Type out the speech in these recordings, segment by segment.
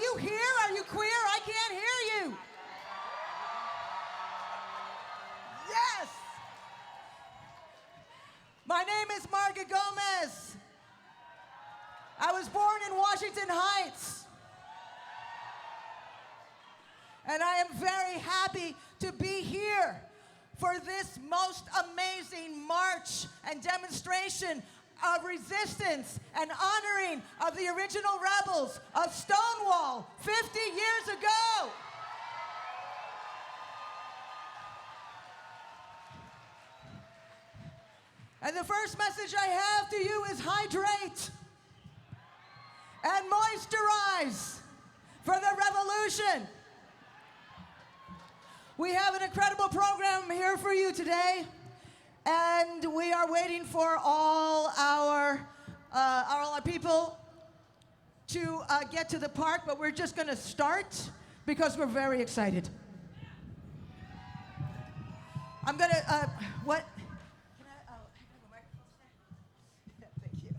you here? Are you queer? I can't hear you. Yes. My name is Marga Gomez. I was born in Washington Heights. And I am very happy to be here for this most amazing march and demonstration of resistance and honoring of the original rebels of Stonewall 50 years ago. And the first message I have to you is hydrate and moisturize for the revolution. We have an incredible program here for you today, and we are waiting for all our people to get to the park, but we're just gonna start because we're very excited. I'm gonna, what? Can I have a microphone? Yeah, thank you.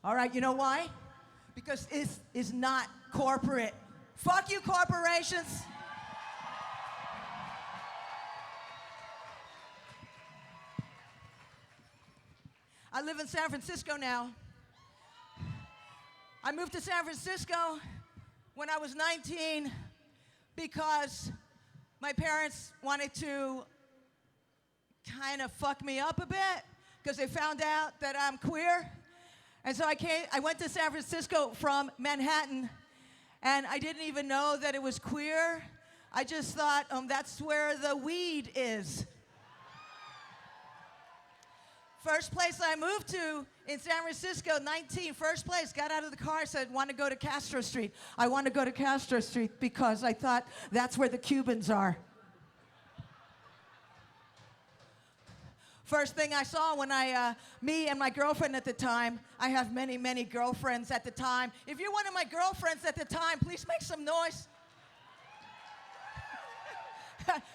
All right, you know why? Because this is not corporate. Fuck you, corporations. I live in San Francisco now. I moved to San Francisco when I was 19 because my parents wanted to kind of fuck me up a bit because they found out that I'm queer. And so I went to San Francisco from Manhattan, and I didn't even know that it was queer. I just thought, that's where the weed is. First place I moved to in San Francisco, 19, first place, got out of the car, said, want to go to Castro Street. I want to go to Castro Street because I thought that's where the Cubans are. First thing I saw when me and my girlfriend at the time, I have many, many girlfriends at the time. If you're one of my girlfriends at the time, please make some noise.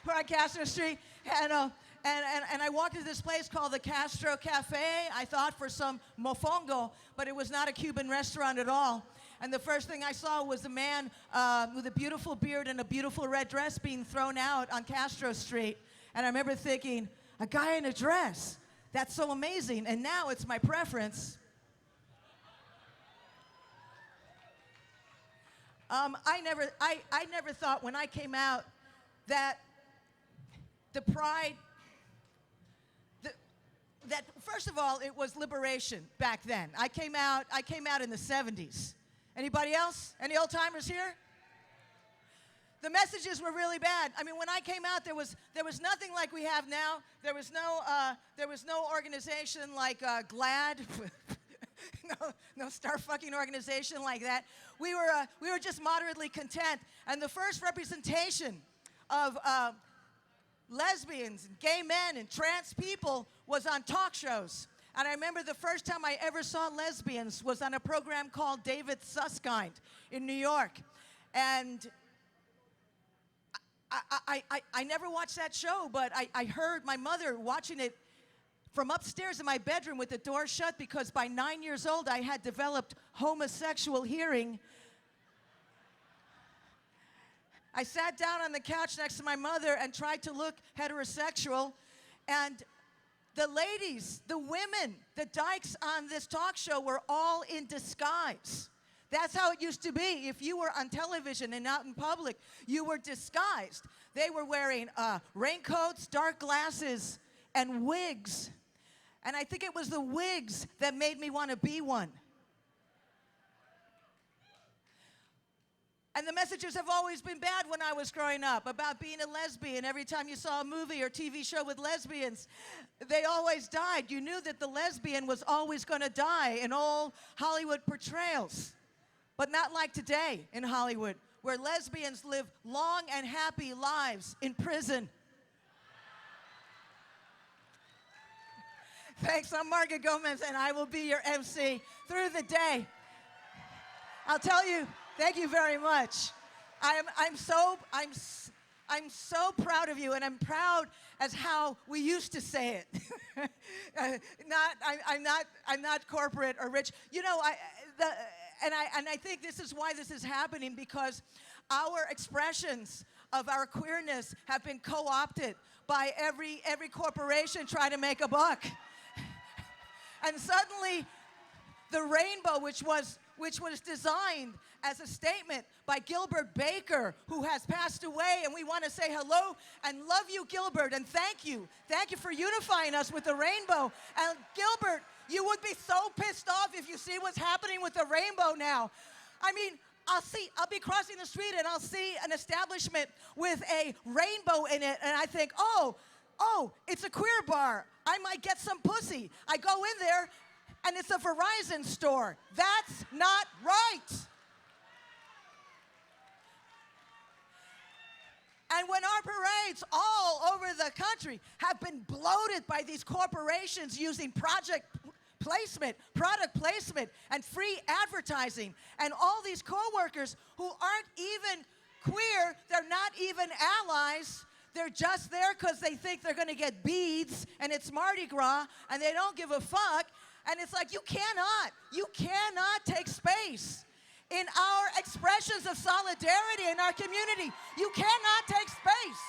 We're on Castro Street, and I walked into this place called the Castro Cafe. I thought for some mofongo, but it was not a Cuban restaurant at all. And the first thing I saw was a man with a beautiful beard and a beautiful red dress being thrown out on Castro Street. And I remember thinking, a guy in a dress, that's so amazing. And now it's my preference. I never thought when I came out that the pride, that first of all, it was liberation back then. I came out in the 70s. Anybody else? Any old timers here? The messages were really bad. I mean, when I came out, there was nothing like we have now. There was no organization like GLAAD, no star fucking organization like that. We were just moderately content. And the first representation of lesbians, and gay men, and trans people was on talk shows. And I remember the first time I ever saw lesbians was on a program called David Susskind in New York. And I never watched that show, but I heard my mother watching it from upstairs in my bedroom with the door shut because by 9 years old I had developed homosexual hearing. I sat down on the couch next to my mother and tried to look heterosexual, and the ladies, the women, the dykes on this talk show were all in disguise. That's how it used to be. If you were on television and out in public, you were disguised. They were wearing raincoats, dark glasses, and wigs. And I think it was the wigs that made me want to be one. And the messages have always been bad when I was growing up about being a lesbian. Every time you saw a movie or TV show with lesbians, they always died. You knew that the lesbian was always going to die in all Hollywood portrayals. But not like today in Hollywood, where lesbians live long and happy lives in prison. Thanks, I'm Marga Gomez, and I will be your MC through the day. I'll tell you, thank you very much. I'm so proud of you, and I'm proud as how we used to say it. I'm not corporate or rich. You know, I think this is why this is happening, because our expressions of our queerness have been co-opted by every corporation trying to make a buck. And suddenly, the rainbow, which was designed as a statement by Gilbert Baker, who has passed away, and we want to say hello and love you, Gilbert, and thank you. Thank you for unifying us with the rainbow. And Gilbert, you would be so pissed off if you see what's happening with the rainbow now. I mean, I'll be crossing the street and I'll see an establishment with a rainbow in it, and I think, oh, it's a queer bar. I might get some pussy. I go in there, and it's a Verizon store. That's not right. And when our parades all over the country have been bloated by these corporations using product placement, and free advertising, and all these co-workers who aren't even queer, they're not even allies, they're just there because they think they're going to get beads, and it's Mardi Gras, and they don't give a fuck, and it's like, you cannot take space in our expressions of solidarity in our community. You cannot take space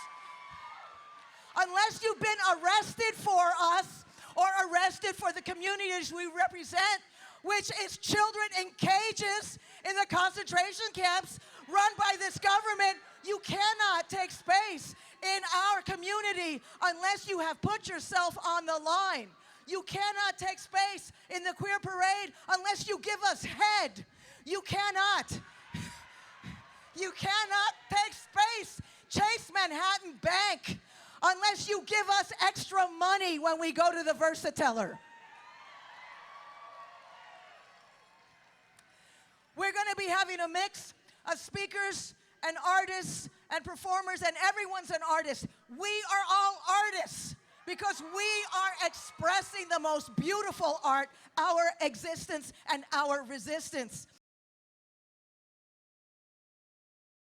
unless you've been arrested for us, or arrested for the communities we represent, which is children in cages in the concentration camps run by this government. You cannot take space in our community unless you have put yourself on the line. You cannot take space in the queer parade unless you give us head. You cannot. You cannot take space, Chase Manhattan Bank, unless you give us extra money when we go to the Versateller. We're going to be having a mix of speakers and artists and performers, and everyone's an artist. We are all artists because we are expressing the most beautiful art, our existence and our resistance.